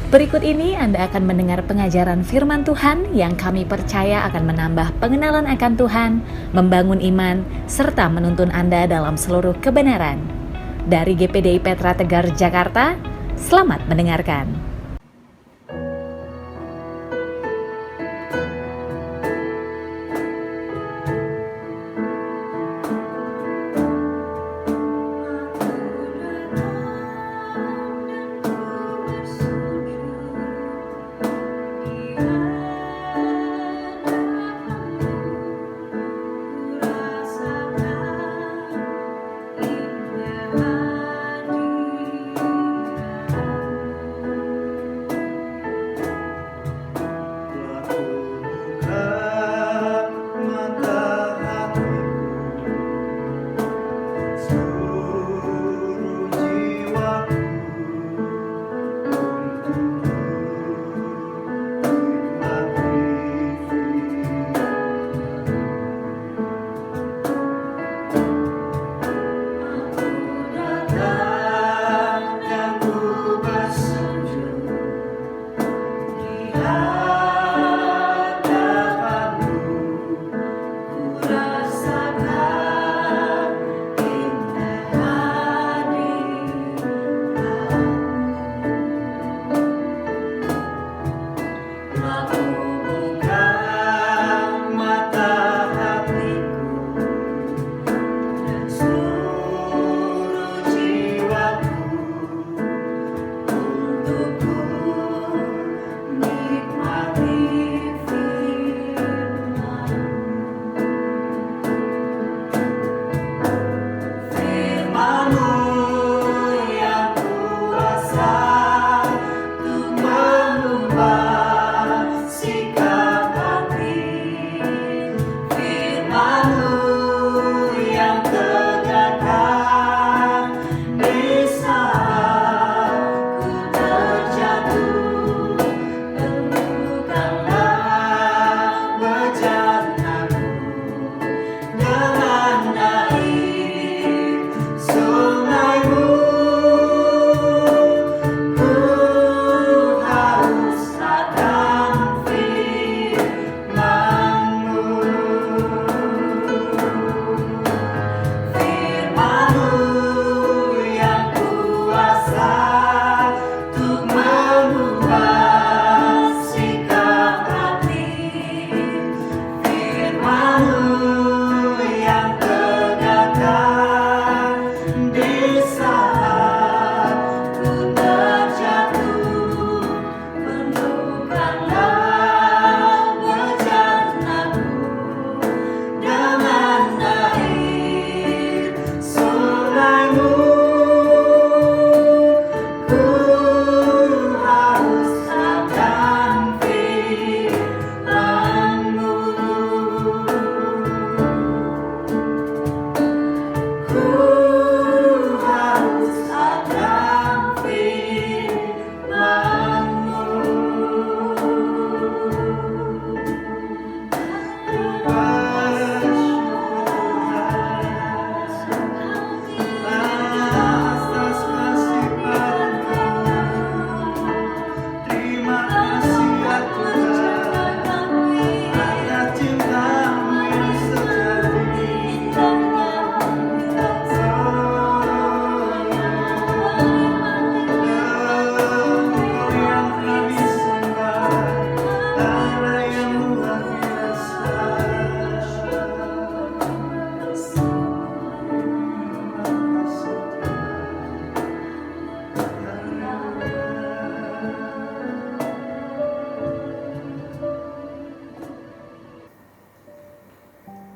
Berikut ini Anda akan mendengar pengajaran firman Tuhan yang kami percaya akan menambah pengenalan akan Tuhan, membangun iman, serta menuntun Anda dalam seluruh kebenaran. Dari GPDI Petra Tegar, Jakarta, selamat mendengarkan.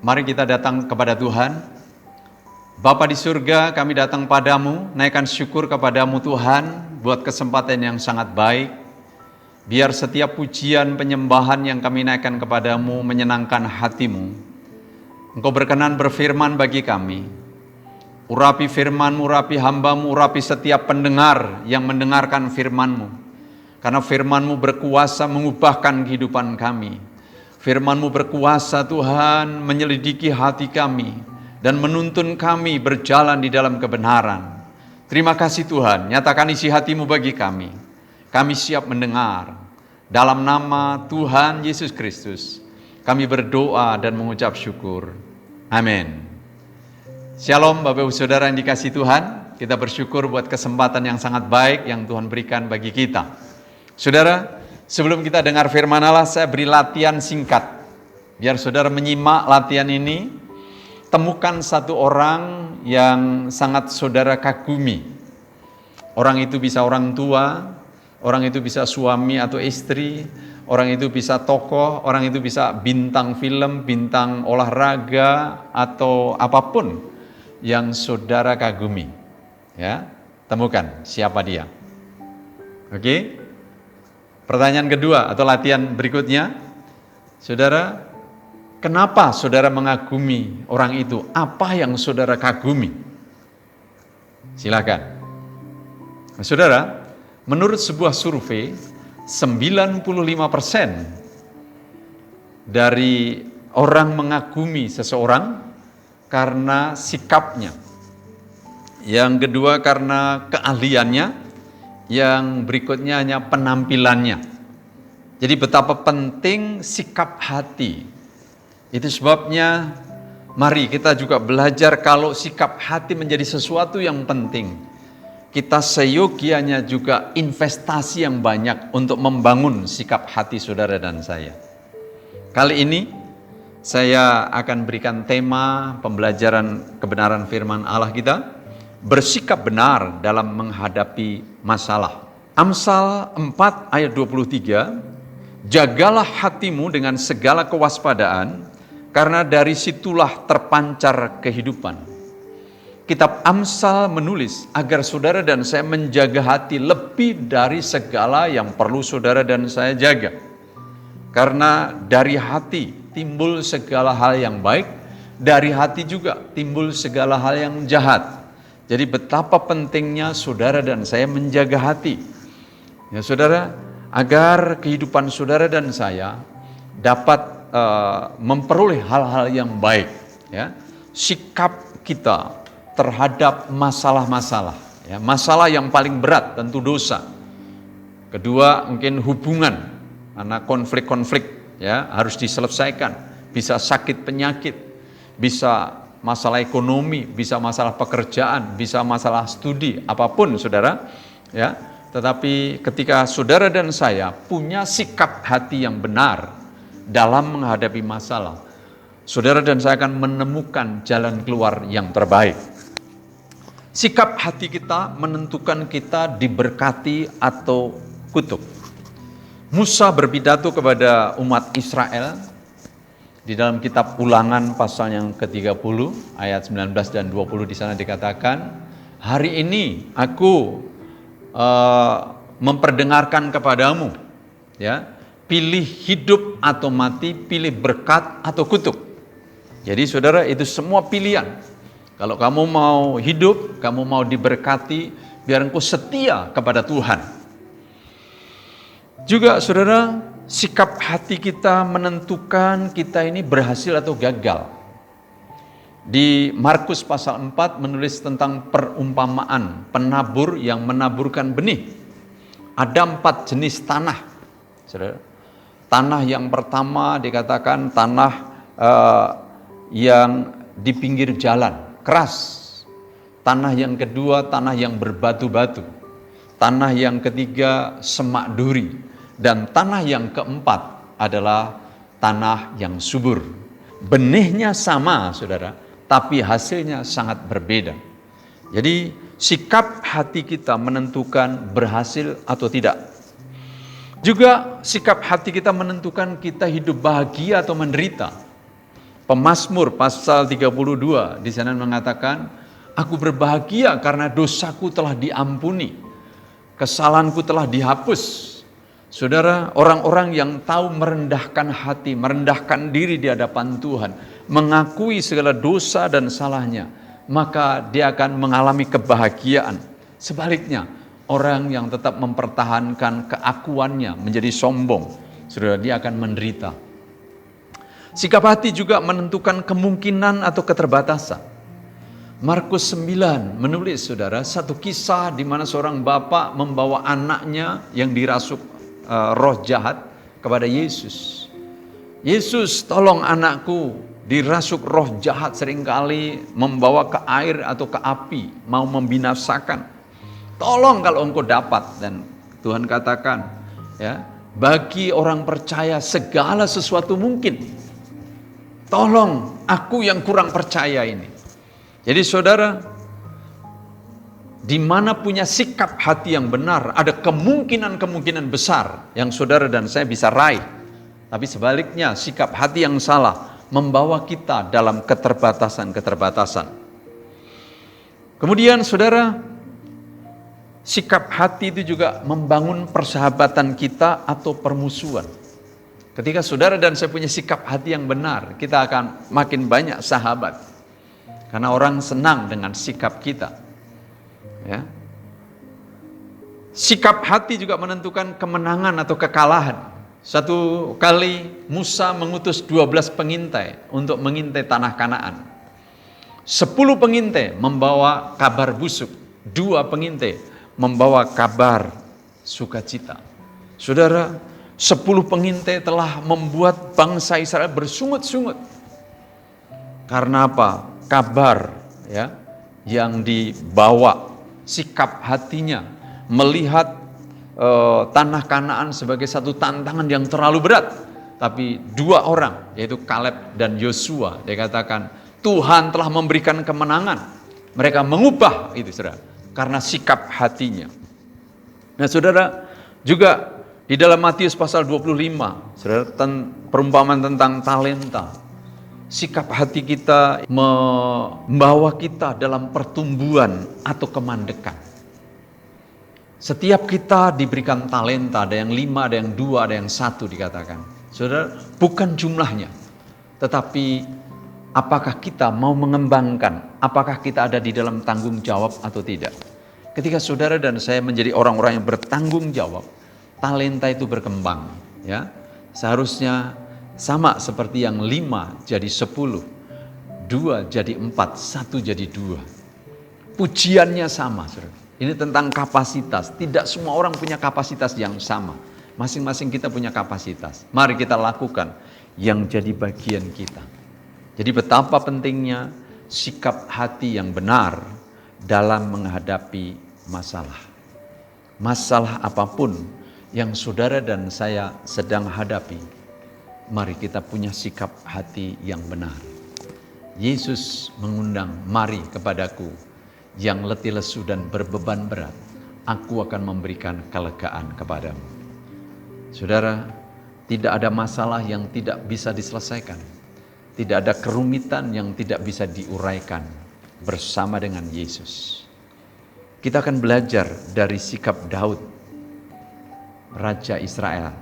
Mari kita datang kepada Tuhan. Bapa di surga, kami datang padamu, naikkan syukur kepadamu Tuhan, buat kesempatan yang sangat baik. Biar setiap pujian penyembahan yang kami naikkan kepadamu menyenangkan hatimu. Engkau berkenan berfirman bagi kami. Urapi firman-Mu, urapi hamba-Mu, urapi setiap pendengar yang mendengarkan firman-Mu. Karena firman-Mu berkuasa mengubahkan kehidupan kami. Firman-Mu berkuasa Tuhan menyelidiki hati kami dan menuntun kami berjalan di dalam kebenaran. Terima kasih Tuhan, nyatakan isi hati-Mu bagi kami. Kami siap mendengar. Dalam nama Tuhan Yesus Kristus, kami berdoa dan mengucap syukur. Amin. Shalom Bapak Ibu Saudara yang dikasihi Tuhan. Kita bersyukur buat kesempatan yang sangat baik yang Tuhan berikan bagi kita. Saudara, sebelum kita dengar firman Allah, saya beri latihan singkat. Biar saudara menyimak latihan ini, temukan satu orang yang sangat saudara kagumi. Orang itu bisa orang tua, orang itu bisa suami atau istri, orang itu bisa tokoh, orang itu bisa bintang film, bintang olahraga, atau apapun yang saudara kagumi. Ya, temukan siapa dia. Oke? Pertanyaan kedua atau latihan berikutnya, saudara, kenapa saudara mengagumi orang itu? Apa yang saudara kagumi? Silakan. Nah, saudara, menurut sebuah survei, 95% dari orang mengagumi seseorang karena sikapnya. Yang kedua karena keahliannya. Yang berikutnya hanya penampilannya. Jadi betapa penting sikap hati. Itu sebabnya mari kita juga belajar kalau sikap hati menjadi sesuatu yang penting. Kita seyogianya juga investasi yang banyak untuk membangun sikap hati saudara dan saya. Kali ini saya akan berikan tema pembelajaran kebenaran firman Allah kita, bersikap benar dalam menghadapi masalah. Amsal 4 ayat 23, jagalah hatimu dengan segala kewaspadaan, karena dari situlah terpancar kehidupan. Kitab Amsal menulis agar saudara dan saya menjaga hati lebih dari segala yang perlu saudara dan saya jaga. Karena dari hati timbul segala hal yang baik, dari hati juga timbul segala hal yang jahat. Jadi betapa pentingnya saudara dan saya menjaga hati. Ya saudara, agar kehidupan saudara dan saya dapat memperoleh hal-hal yang baik. Ya, sikap kita terhadap masalah-masalah. Ya, masalah yang paling berat tentu dosa. Kedua mungkin hubungan, karena konflik-konflik ya harus diselesaikan. Bisa sakit penyakit, bisa masalah ekonomi, bisa masalah pekerjaan, bisa masalah studi, apapun saudara. Ya, tetapi ketika saudara dan saya punya sikap hati yang benar dalam menghadapi masalah, saudara dan saya akan menemukan jalan keluar yang terbaik. Sikap hati kita menentukan kita diberkati atau kutuk. Musa berpidato kepada umat Israel di dalam kitab Ulangan pasal yang ke-30 ayat 19 dan 20 di sana dikatakan, hari ini aku memperdengarkan kepadamu, ya, pilih hidup atau mati, pilih berkat atau kutuk. Jadi saudara, itu semua pilihan. Kalau kamu mau hidup, kamu mau diberkati, biar engkau setia kepada Tuhan. Juga saudara, sikap hati kita menentukan kita ini berhasil atau gagal. Di Markus pasal 4 menulis tentang perumpamaan penabur yang menaburkan benih. Ada 4 jenis tanah, saudara. Tanah yang pertama dikatakan tanah yang di pinggir jalan, keras. Tanah yang kedua, tanah yang berbatu-batu. Tanah yang ketiga, semak duri. Dan tanah yang keempat adalah tanah yang subur. Benihnya sama, saudara, tapi hasilnya sangat berbeda. Jadi, sikap hati kita menentukan berhasil atau tidak. Juga sikap hati kita menentukan kita hidup bahagia atau menderita. Pemazmur pasal 32 di sana mengatakan, aku berbahagia karena dosaku telah diampuni, kesalahanku telah dihapus. Saudara, orang-orang yang tahu merendahkan hati, merendahkan diri di hadapan Tuhan, mengakui segala dosa dan salahnya, maka dia akan mengalami kebahagiaan. Sebaliknya, orang yang tetap mempertahankan keakuannya menjadi sombong, saudara, dia akan menderita. Sikap hati juga menentukan kemungkinan atau keterbatasan. Markus 9 menulis, saudara, satu kisah di mana seorang bapak membawa anaknya yang dirasuk roh jahat kepada Yesus. Yesus, tolong anakku dirasuk roh jahat, seringkali membawa ke air atau ke api, mau membinasakan. Tolong kalau engkau dapat. Dan Tuhan katakan, ya, bagi orang percaya segala sesuatu mungkin. Tolong aku yang kurang percaya ini. Jadi saudara, di mana punya sikap hati yang benar, ada kemungkinan-kemungkinan besar yang saudara dan saya bisa raih. Tapi sebaliknya, sikap hati yang salah membawa kita dalam keterbatasan-keterbatasan. Kemudian saudara, sikap hati itu juga membangun persahabatan kita atau permusuhan. Ketika saudara dan saya punya sikap hati yang benar, kita akan makin banyak sahabat. Karena orang senang dengan sikap kita. Ya. Sikap hati juga menentukan kemenangan atau kekalahan. Satu kali Musa mengutus 12 pengintai untuk mengintai tanah Kanaan. 10 pengintai membawa kabar busuk, 2 pengintai membawa kabar sukacita. Saudara, 10 pengintai telah membuat bangsa Israel bersungut-sungut. Karena apa? Kabar, ya, yang dibawa, sikap hatinya melihat tanah Kanaan sebagai satu tantangan yang terlalu berat. Tapi 2 orang, yaitu Kaleb dan Yosua, dia katakan Tuhan telah memberikan kemenangan. Mereka mengubah itu, saudara, karena sikap hatinya. Nah saudara, juga di dalam Matius pasal 25, saudara, perumpamaan tentang talenta. Sikap hati kita membawa kita dalam pertumbuhan atau kemandekan. Setiap kita diberikan talenta, ada yang 5, ada yang 2, ada yang 1 dikatakan. Saudara, bukan jumlahnya, tetapi apakah kita mau mengembangkan, apakah kita ada di dalam tanggung jawab atau tidak. Ketika saudara dan saya menjadi orang-orang yang bertanggung jawab, talenta itu berkembang. Ya, seharusnya sama seperti yang 5 jadi 10, 2 jadi 4, 1 jadi 2. Pujiannya sama, saudara. Ini tentang kapasitas. Tidak semua orang punya kapasitas yang sama. Masing-masing kita punya kapasitas. Mari kita lakukan yang jadi bagian kita. Jadi betapa pentingnya sikap hati yang benar dalam menghadapi masalah. Masalah apapun yang saudara dan saya sedang hadapi, mari kita punya sikap hati yang benar. Yesus mengundang, mari kepadaku yang letih lesu dan berbeban berat, aku akan memberikan kelegaan kepadamu. Saudara, tidak ada masalah yang tidak bisa diselesaikan. Tidak ada kerumitan yang tidak bisa diuraikan bersama dengan Yesus. Kita akan belajar dari sikap Daud, Raja Israel,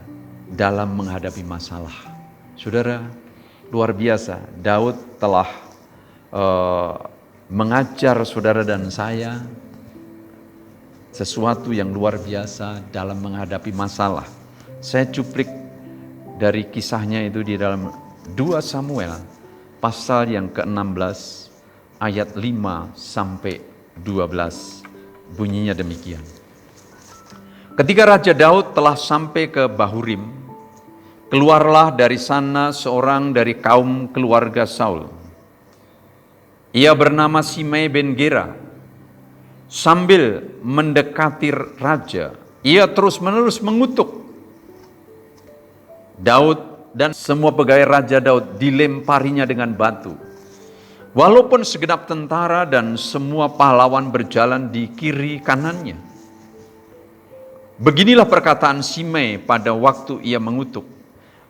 dalam menghadapi masalah. Saudara, luar biasa, Daud telah mengajar saudara dan saya sesuatu yang luar biasa dalam menghadapi masalah. Saya cuplik dari kisahnya itu di dalam 2 Samuel pasal yang ke-16 ayat 5 sampai 12. Bunyinya demikian. Ketika Raja Daud telah sampai ke Bahurim, keluarlah dari sana seorang dari kaum keluarga Saul. Ia bernama Simei bin Gera. Sambil mendekati raja, ia terus-menerus mengutuk Daud dan semua pegawai Raja Daud, dilemparinya dengan batu. Walaupun segenap tentara dan semua pahlawan berjalan di kiri kanannya. Beginilah perkataan Simei pada waktu ia mengutuk.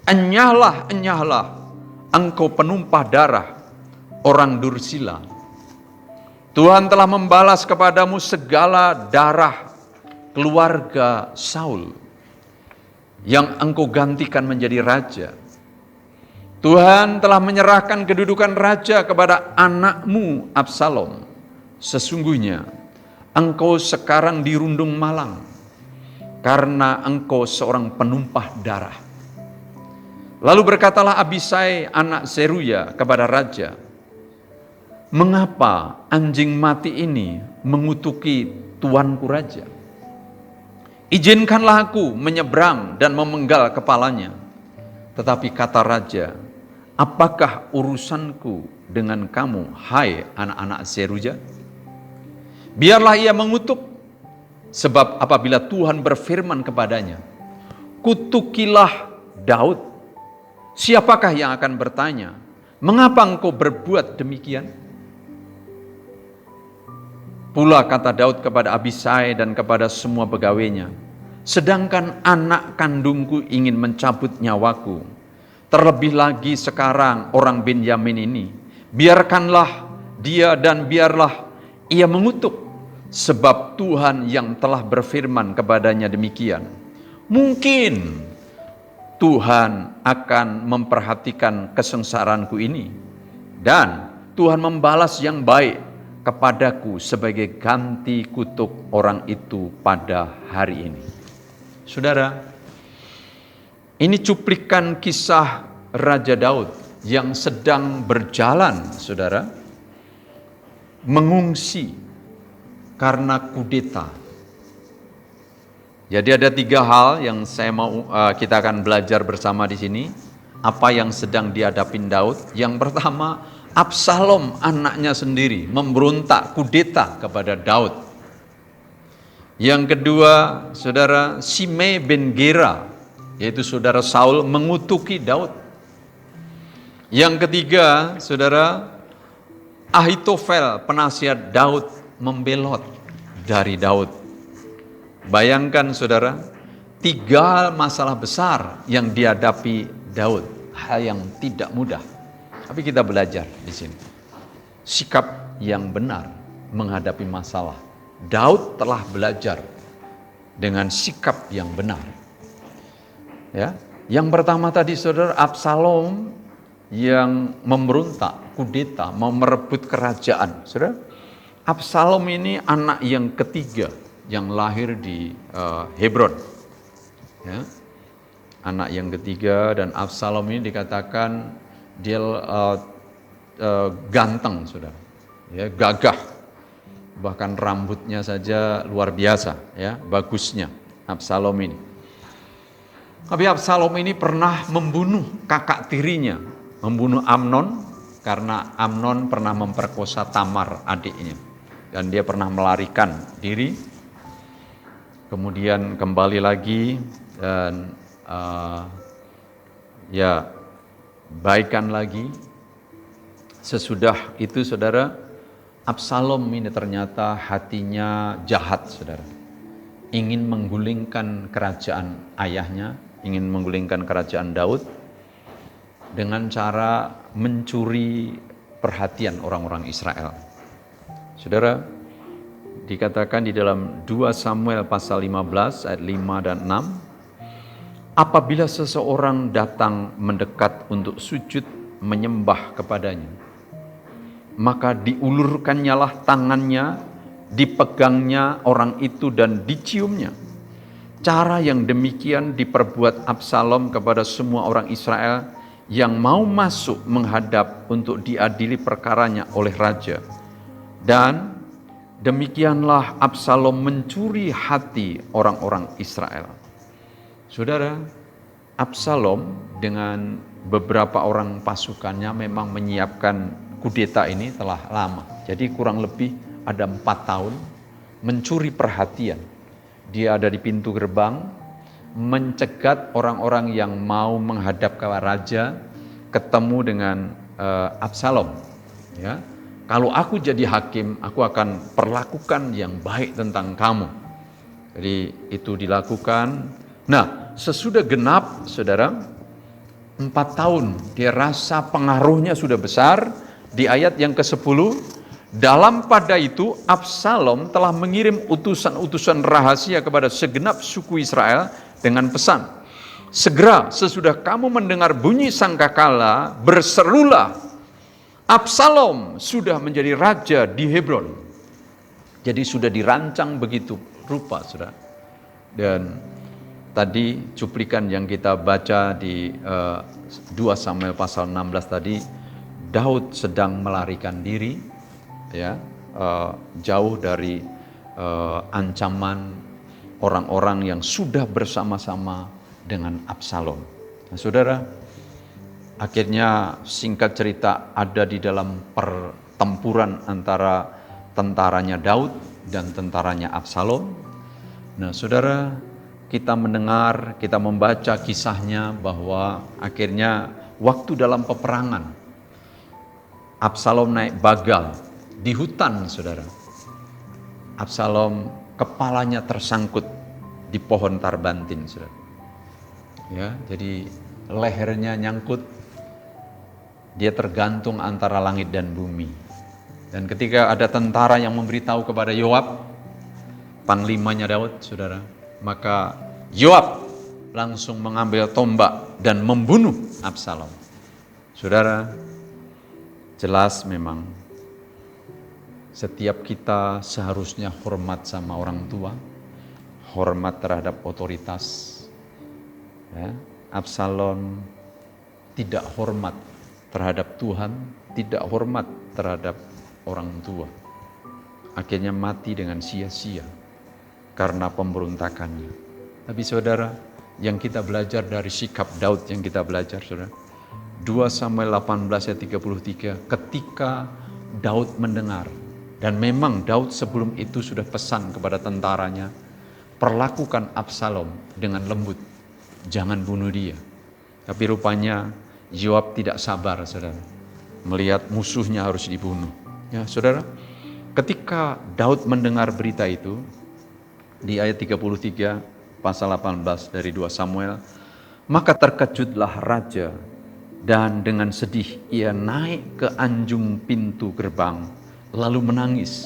Enyahlah, enyahlah, engkau penumpah darah orang Dursila. Tuhan telah membalas kepadamu segala darah keluarga Saul yang engkau gantikan menjadi raja. Tuhan telah menyerahkan kedudukan raja kepada anakmu Absalom. Sesungguhnya engkau sekarang dirundung malang karena engkau seorang penumpah darah. Lalu berkatalah Abisai anak Seruya kepada raja, Mengapa anjing mati ini mengutuki tuanku raja? Izinkanlah aku menyeberang dan memenggal kepalanya. Tetapi kata raja, apakah urusanku dengan kamu, hai anak-anak Seruja? Biarlah ia mengutuk, sebab apabila Tuhan berfirman kepadanya, kutukilah Daud, siapakah yang akan bertanya, mengapa engkau berbuat demikian? Pula kata Daud kepada Abisai dan kepada semua pegawainya, sedangkan anak kandungku ingin mencabut nyawaku, terlebih lagi sekarang orang Benyamin ini, biarkanlah dia dan biarlah ia mengutuk, sebab Tuhan yang telah berfirman kepadanya demikian. Mungkin Tuhan akan memperhatikan kesengsaraanku ini, dan Tuhan membalas yang baik kepadaku sebagai ganti kutuk orang itu pada hari ini. Saudara, ini cuplikan kisah Raja Daud yang sedang berjalan, saudara, mengungsi karena kudeta. Jadi ada 3 hal yang saya mau kita akan belajar bersama di sini. Apa yang sedang dihadapin Daud? Yang pertama, Absalom anaknya sendiri memberontak kudeta kepada Daud. Yang kedua, saudara, Shimei bin Gera, yaitu saudara Saul, mengutuki Daud. Yang ketiga, saudara, Ahitofel penasihat Daud membelot dari Daud. Bayangkan saudara, 3 masalah besar yang dihadapi Daud, hal yang tidak mudah. Tapi kita belajar di sini. Sikap yang benar menghadapi masalah. Daud telah belajar dengan sikap yang benar. Ya, yang pertama tadi saudara, Absalom yang memberontak, kudeta, mau merebut kerajaan. Saudara, Absalom ini anak yang ketiga yang lahir di Hebron. Ya, anak yang ketiga, dan Absalom ini dikatakan dia ganteng, saudara, ya, gagah, bahkan rambutnya saja luar biasa, ya, bagusnya Absalom ini. Tapi Absalom ini pernah membunuh kakak tirinya, membunuh Amnon, karena Amnon pernah memperkosa Tamar adiknya, dan dia pernah melarikan diri, kemudian kembali lagi dan baikan lagi. Sesudah itu saudara, Absalom ini ternyata hatinya jahat, saudara. Ingin menggulingkan kerajaan ayahnya, ingin menggulingkan kerajaan Daud dengan cara mencuri perhatian orang-orang Israel. Saudara, dikatakan di dalam 2 Samuel pasal 15 ayat 5 dan 6, apabila seseorang datang mendekat untuk sujud menyembah kepadanya, maka diulurkannyalah tangannya, dipegangnya orang itu dan diciumnya. Cara yang demikian diperbuat Absalom kepada semua orang Israel yang mau masuk menghadap untuk diadili perkaranya oleh raja. Dan demikianlah Absalom mencuri hati orang-orang Israel. Saudara, Absalom dengan beberapa orang pasukannya memang menyiapkan kudeta ini telah lama. Jadi kurang lebih ada 4 tahun mencuri perhatian. Dia ada di pintu gerbang, mencegat orang-orang yang mau menghadap ke raja, ketemu dengan Absalom. Ya, kalau aku jadi hakim, aku akan perlakukan yang baik tentang kamu. Jadi itu dilakukan. Nah, sesudah genap, saudara, 4 tahun, dia rasa pengaruhnya sudah besar. Di ayat yang ke-10, dalam pada itu Absalom telah mengirim utusan-utusan rahasia kepada segenap suku Israel dengan pesan, segera sesudah kamu mendengar bunyi sangkakala, berserulah, Absalom sudah menjadi raja di Hebron. Jadi sudah dirancang begitu rupa, saudara. Dan tadi cuplikan yang kita baca di 2 Samuel pasal 16 tadi, Daud sedang melarikan diri ya, jauh dari ancaman orang-orang yang sudah bersama-sama dengan Absalom. Nah, saudara, akhirnya singkat cerita ada di dalam pertempuran antara tentaranya Daud dan tentaranya Absalom. Nah, saudara, kita mendengar, kita membaca kisahnya bahwa akhirnya waktu dalam peperangan Absalom naik bagal di hutan, saudara. Absalom kepalanya tersangkut di pohon tarbantin, saudara. Ya, jadi lehernya nyangkut, dia tergantung antara langit dan bumi. Dan ketika ada tentara yang memberitahu kepada Yoab, panglimanya Daud, saudara, maka Yoab langsung mengambil tombak dan membunuh Absalom. Saudara, jelas memang setiap kita seharusnya hormat sama orang tua, hormat terhadap otoritas. Ya, Absalom tidak hormat terhadap Tuhan, tidak hormat terhadap orang tua. Akhirnya mati dengan sia-sia karena pemberontakannya. Tapi saudara, yang kita belajar dari sikap Daud yang kita belajar, saudara, 2 Samuel 18 ayat 33, ketika Daud mendengar, dan memang Daud sebelum itu sudah pesan kepada tentaranya, perlakukan Absalom dengan lembut, jangan bunuh dia. Tapi rupanya Yoab tidak sabar, saudara, melihat musuhnya harus dibunuh. Ya, saudara, ketika Daud mendengar berita itu, di ayat 33 pasal 18 dari 2 Samuel, maka terkejutlah raja dan dengan sedih ia naik ke anjung pintu gerbang lalu menangis,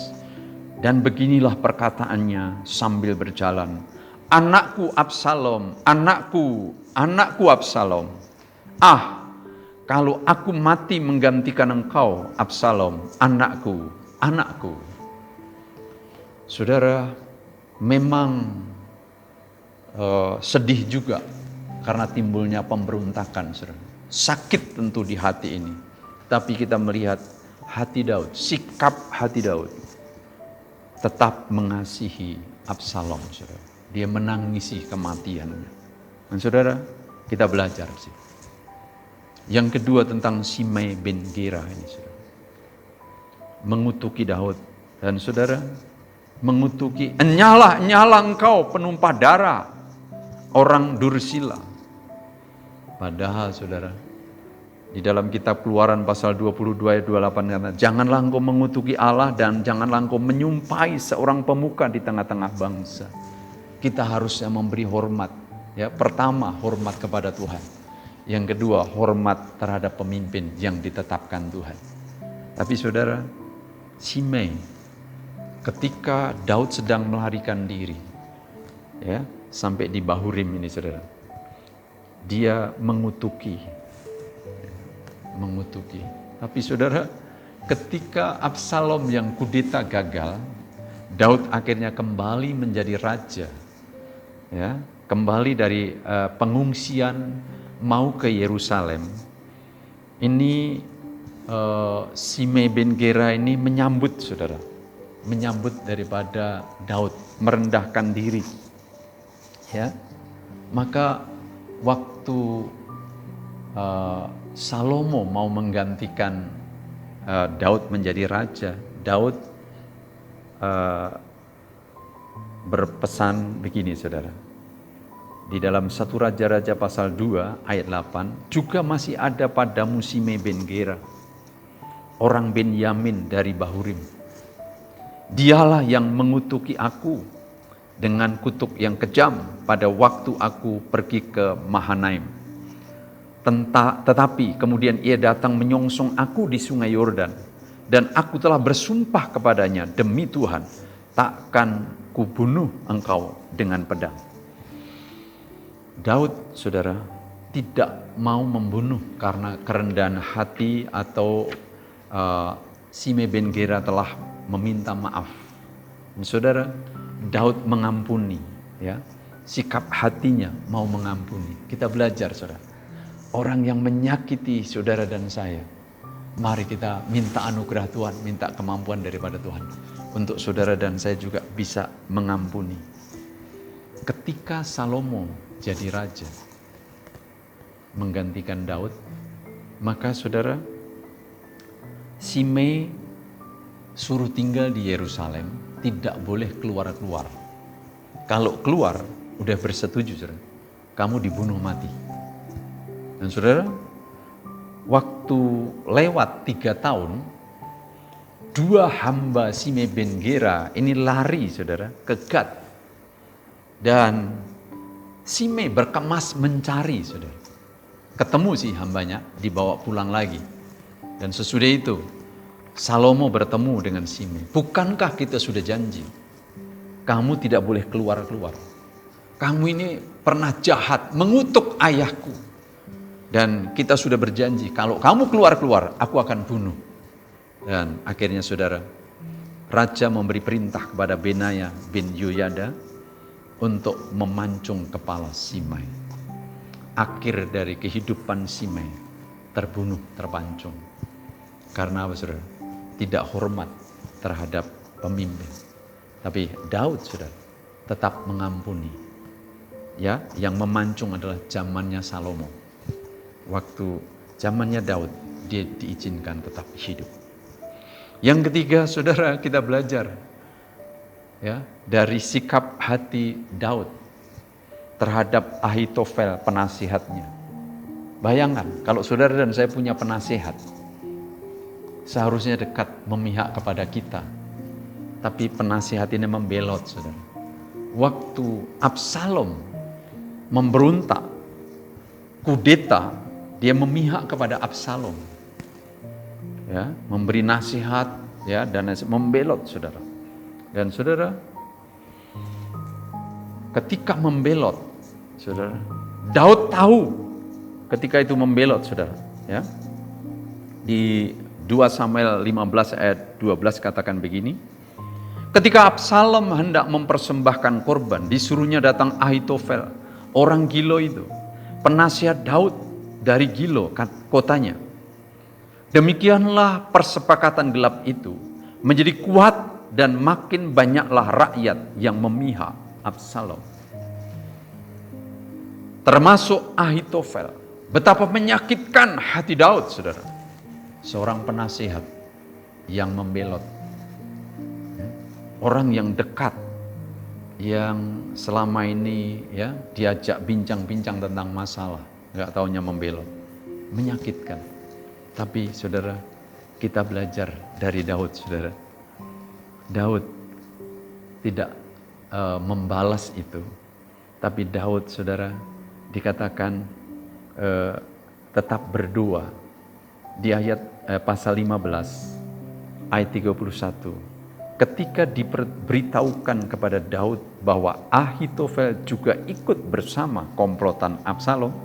dan beginilah perkataannya sambil berjalan, anakku Absalom, anakku, anakku Absalom, kalau aku mati menggantikan engkau Absalom, anakku, anakku. Saudara, memang sedih juga karena timbulnya pemberontakan, saudara. Sakit tentu di hati ini. Tapi kita melihat hati Daud, sikap hati Daud tetap mengasihi Absalom, saudara. Dia menangisi kematiannya. Dan saudara, kita belajar sih. Yang kedua tentang Shimei bin Gera ini, saudara. Mengutuki Daud. Dan saudara, mengutuki, enyalah engkau penumpah darah orang Dursila. Padahal saudara, di dalam kitab Keluaran pasal 22 ayat 28 kata, janganlah engkau mengutuki Allah dan janganlah engkau menyumpahi seorang pemuka di tengah-tengah bangsa. Kita harusnya memberi hormat. Ya, pertama, hormat kepada Tuhan. Yang kedua, hormat terhadap pemimpin yang ditetapkan Tuhan. Tapi saudara, Shimei, ketika Daud sedang melarikan diri, ya, sampai di Bahurim ini, saudara, dia mengutuki. Tapi saudara, ketika Absalom yang kudeta gagal, Daud akhirnya kembali menjadi raja, ya, kembali dari pengungsian mau ke Yerusalem. Ini Shimei bin Gera ini menyambut, saudara, menyambut daripada Daud, merendahkan diri, ya. Maka waktu Salomo mau menggantikan Daud menjadi raja, Daud berpesan begini, saudara. Di dalam 1 Raja-Raja pasal 2 ayat 8, juga masih ada padamu Shimei bin Gera, orang Benyamin dari Bahurim. Dialah yang mengutuki aku dengan kutuk yang kejam pada waktu aku pergi ke Mahanaim. Tetapi kemudian ia datang menyongsong aku di sungai Yordan, dan aku telah bersumpah kepadanya, demi Tuhan, takkan kubunuh engkau dengan pedang. Daud, saudara, tidak mau membunuh karena kerendahan hati atau Shimei bin Gera telah meminta maaf. Saudara, Daud mengampuni, ya, sikap hatinya mau mengampuni. Kita belajar, saudara, orang yang menyakiti saudara dan saya, Mari kita minta anugerah Tuhan, minta kemampuan daripada Tuhan. Untuk saudara dan saya juga bisa mengampuni. Ketika Salomo jadi raja, menggantikan Daud, maka saudara, Simei suruh tinggal di Yerusalem, tidak boleh keluar-keluar. Kalau keluar, udah bersetuju, saudara, kamu dibunuh mati. Dan saudara, waktu lewat 3 tahun, 2 hamba Simei bin Gera ini lari, saudara, ke Gad. Dan Simei berkemas mencari, saudara. Ketemu si hambanya, dibawa pulang lagi. Dan sesudah itu, Salomo bertemu dengan Simei. Bukankah kita sudah janji? Kamu tidak boleh keluar-keluar. Kamu ini pernah jahat, mengutuk ayahku. Dan kita sudah berjanji, kalau kamu keluar-keluar, aku akan bunuh. Dan akhirnya saudara, Raja memberi perintah kepada Benaya bin Yoyada untuk memancung kepala Simei. Akhir dari kehidupan Simei terbunuh, terpancung. Karena apa, saudara? Tidak hormat terhadap pemimpin. Tapi Daud, saudara, tetap mengampuni. Ya, yang memancung adalah zamannya Salomo. Waktu zamannya Daud, dia diizinkan tetap hidup. Yang ketiga, saudara, kita belajar ya dari sikap hati Daud terhadap Ahitofel, penasihatnya. Bayangkan kalau saudara dan saya punya penasihat, seharusnya dekat, memihak kepada kita, tapi penasihat ini membelot, saudara. Waktu Absalom memberontak, kudeta, dia memihak kepada Absalom, ya, memberi nasihat, ya, dan membelot, saudara. Dan saudara, ketika membelot, saudara, Daud tahu ketika itu membelot, saudara, ya. Di 2 Samuel 15 ayat 12 katakan begini, ketika Absalom hendak mempersembahkan korban, disuruhnya datang Ahitofel, orang Gilo itu, penasihat Daud dari Gilo kotanya. Demikianlah persepakatan gelap itu menjadi kuat dan makin banyaklah rakyat yang memihak Absalom. Termasuk Ahitofel. Betapa menyakitkan hati Daud, saudara. Seorang penasihat yang membelot. Orang yang dekat, yang selama ini ya diajak bincang-bincang tentang masalah, nggak taunya membelot, menyakitkan. Tapi saudara, kita belajar dari Daud, saudara. Daud tidak membalas itu, tapi Daud, saudara, dikatakan tetap berdoa. Di ayat pasal 15 ayat 31, ketika diberitahukan kepada Daud bahwa Ahitofel juga ikut bersama komplotan Absalom,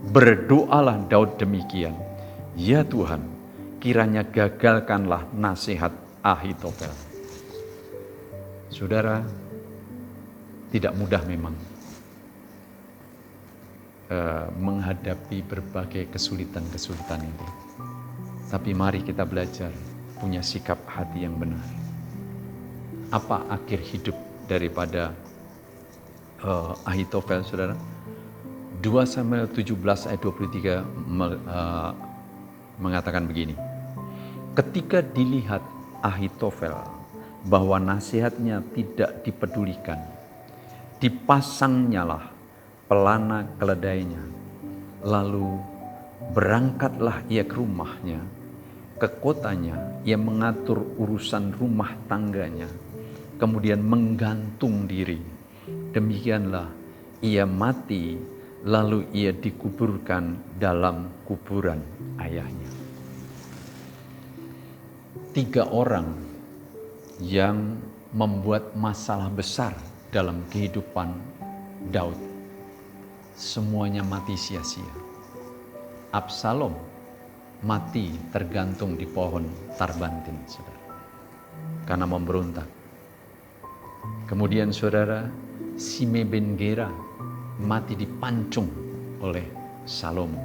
berdoalah Daud demikian, ya Tuhan, kiranya gagalkanlah nasihat Ahitofel. Saudara, tidak mudah memang menghadapi berbagai kesulitan-kesulitan ini. Tapi mari kita belajar punya sikap hati yang benar. Apa akhir hidup daripada Ahitofel, saudara? 2 Samuel 17 ayat 23 mengatakan begini. Ketika dilihat Ahitofel bahwa nasihatnya tidak dipedulikan, dipasangnyalah pelana keledainya, lalu berangkatlah ia ke rumahnya, ke kotanya, ia mengatur urusan rumah tangganya, kemudian menggantung diri. Demikianlah ia mati, lalu ia dikuburkan dalam kuburan ayahnya. 3 orang yang membuat masalah besar dalam kehidupan Daud, semuanya mati sia-sia. Absalom mati tergantung di pohon tarbantin, saudara, karena memberontak. Kemudian saudara, Simei bin Gera mati dipancung oleh Salomo.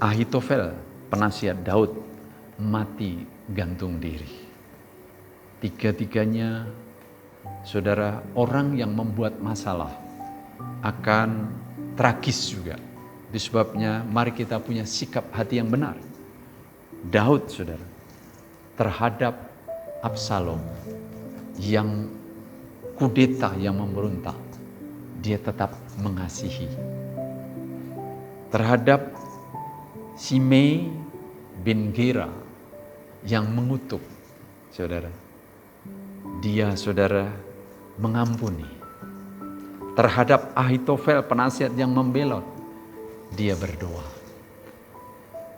Ahitofel penasihat Daud mati gantung diri. Tiga-tiganya, saudara, orang yang membuat masalah akan tragis juga. Itu sebabnya mari kita punya sikap hati yang benar. Daud, saudara, terhadap Absalom yang kudeta, yang memberontak, dia tetap mengasihi. Terhadap Simei bin Gera yang mengutuk, saudara, dia, saudara, mengampuni. Terhadap Ahitofel, penasihat yang membelot, dia berdoa.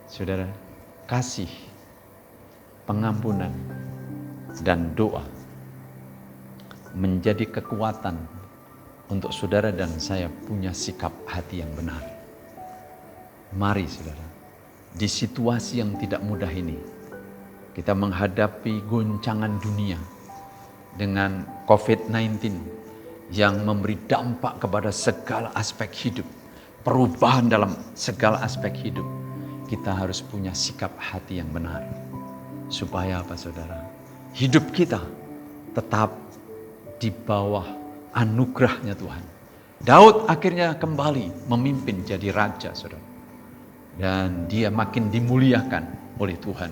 Saudara, kasih, pengampunan, dan doa menjadi kekuatan untuk saudara dan saya punya sikap hati yang benar. Mari, saudara, di situasi yang tidak mudah ini, kita menghadapi goncangan dunia dengan COVID-19 yang memberi dampak kepada segala aspek hidup, perubahan dalam segala aspek hidup. Kita harus punya sikap hati yang benar. Supaya apa, saudara? Hidup kita tetap di bawah anugerahnya Tuhan. Daud akhirnya kembali memimpin jadi raja, saudara. Dan dia makin dimuliakan oleh Tuhan.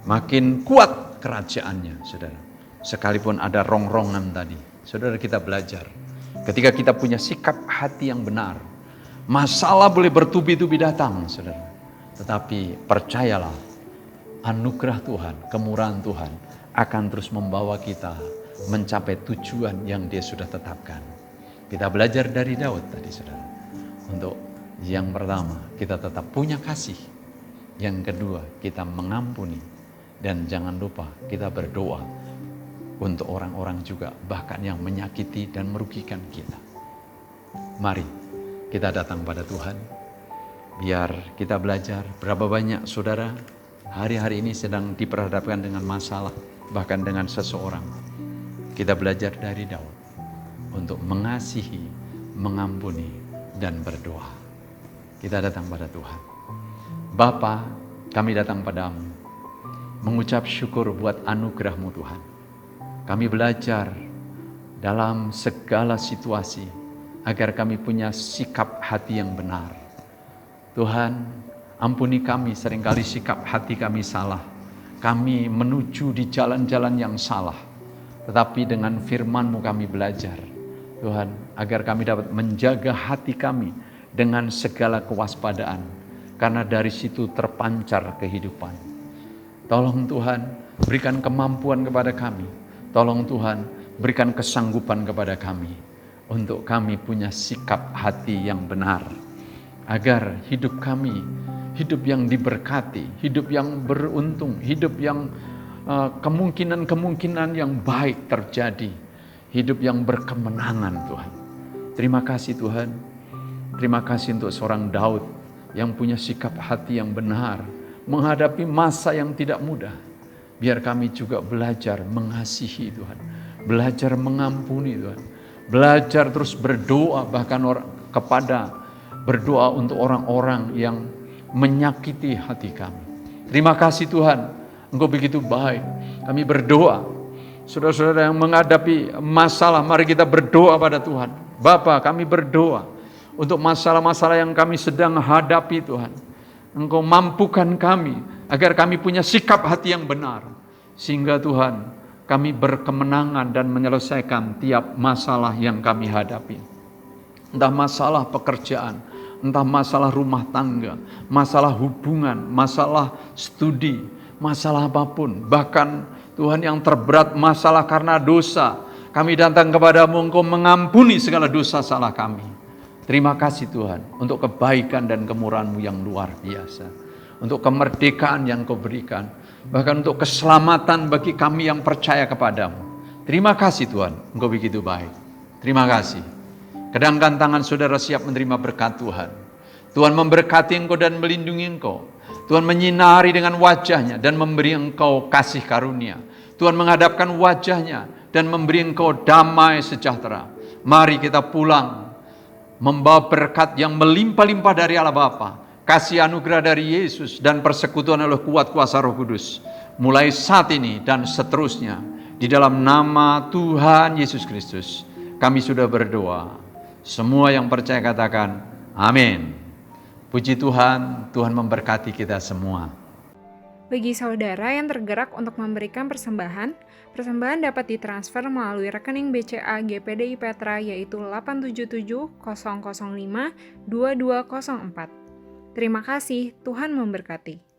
Makin kuat kerajaannya, saudara. Sekalipun ada rongrongan tadi, saudara, kita belajar. Ketika kita punya sikap hati yang benar, masalah boleh bertubi-tubi datang, saudara. Tetapi percayalah, anugerah Tuhan, kemurahan Tuhan akan terus membawa kita mencapai tujuan yang Dia sudah tetapkan. Kita belajar dari Daud tadi, saudara. Untuk yang pertama, kita tetap punya kasih. Yang kedua, kita mengampuni. Dan jangan lupa, kita berdoa untuk orang-orang juga, bahkan yang menyakiti dan merugikan kita. Mari kita datang pada Tuhan, biar kita belajar. Berapa banyak saudara hari-hari ini sedang diperhadapkan dengan masalah, bahkan dengan seseorang. Kita belajar dari Daud untuk mengasihi, mengampuni, dan berdoa. Kita datang pada Tuhan. Bapa, kami datang padamu, mengucap syukur buat anugerah-Mu Tuhan. Kami belajar dalam segala situasi, agar kami punya sikap hati yang benar. Tuhan, ampuni kami, seringkali sikap hati kami salah. Kami menuju di jalan-jalan yang salah. Tetapi dengan firman-Mu kami belajar, Tuhan, agar kami dapat menjaga hati kami dengan segala kewaspadaan. Karena dari situ terpancar kehidupan. Tolong Tuhan, berikan kemampuan kepada kami. Tolong Tuhan, berikan kesanggupan kepada kami. Untuk kami punya sikap hati yang benar. Agar hidup kami, hidup yang diberkati, hidup yang beruntung, hidup yang kemungkinan-kemungkinan yang baik terjadi. Hidup yang berkemenangan, Tuhan. Terima kasih Tuhan. Terima kasih untuk seorang Daud yang punya sikap hati yang benar. Menghadapi masa yang tidak mudah. Biar kami juga belajar mengasihi Tuhan. Belajar mengampuni Tuhan. Belajar terus berdoa, bahkan berdoa untuk orang-orang yang menyakiti hati kami. Terima kasih Tuhan, Engkau begitu baik. Kami berdoa, saudara-saudara yang menghadapi masalah, mari kita berdoa pada Tuhan. Bapa, kami berdoa untuk masalah-masalah yang kami sedang hadapi Tuhan. Engkau mampukan kami, agar kami punya sikap hati yang benar. Sehingga Tuhan, kami berkemenangan dan menyelesaikan tiap masalah yang kami hadapi. Entah masalah pekerjaan, entah masalah rumah tangga, masalah hubungan, masalah studi, masalah apapun. Bahkan Tuhan yang terberat masalah karena dosa. Kami datang kepadamu, Engkau mengampuni segala dosa salah kami. Terima kasih Tuhan untuk kebaikan dan kemurahan-Mu yang luar biasa. Untuk kemerdekaan yang Kau berikan. Bahkan untuk keselamatan bagi kami yang percaya kepadamu. Terima kasih Tuhan, Engkau begitu baik. Terima kasih. Kedangkan tangan saudara siap menerima berkat Tuhan. Tuhan memberkati engkau dan melindungi engkau. Tuhan menyinari dengan wajahnya dan memberi engkau kasih karunia. Tuhan menghadapkan wajahnya dan memberi engkau damai sejahtera. Mari kita pulang membawa berkat yang melimpah-limpah dari Allah Bapa, kasih anugerah dari Yesus dan persekutuan oleh kuat kuasa Roh Kudus mulai saat ini dan seterusnya, di dalam nama Tuhan Yesus Kristus kami sudah berdoa. Semua yang percaya katakan amin. Puji Tuhan, Tuhan memberkati kita semua. Bagi saudara yang tergerak untuk memberikan persembahan, persembahan dapat ditransfer melalui rekening BCA GPDI Petra yaitu 877 005 2204. Terima kasih, Tuhan memberkati.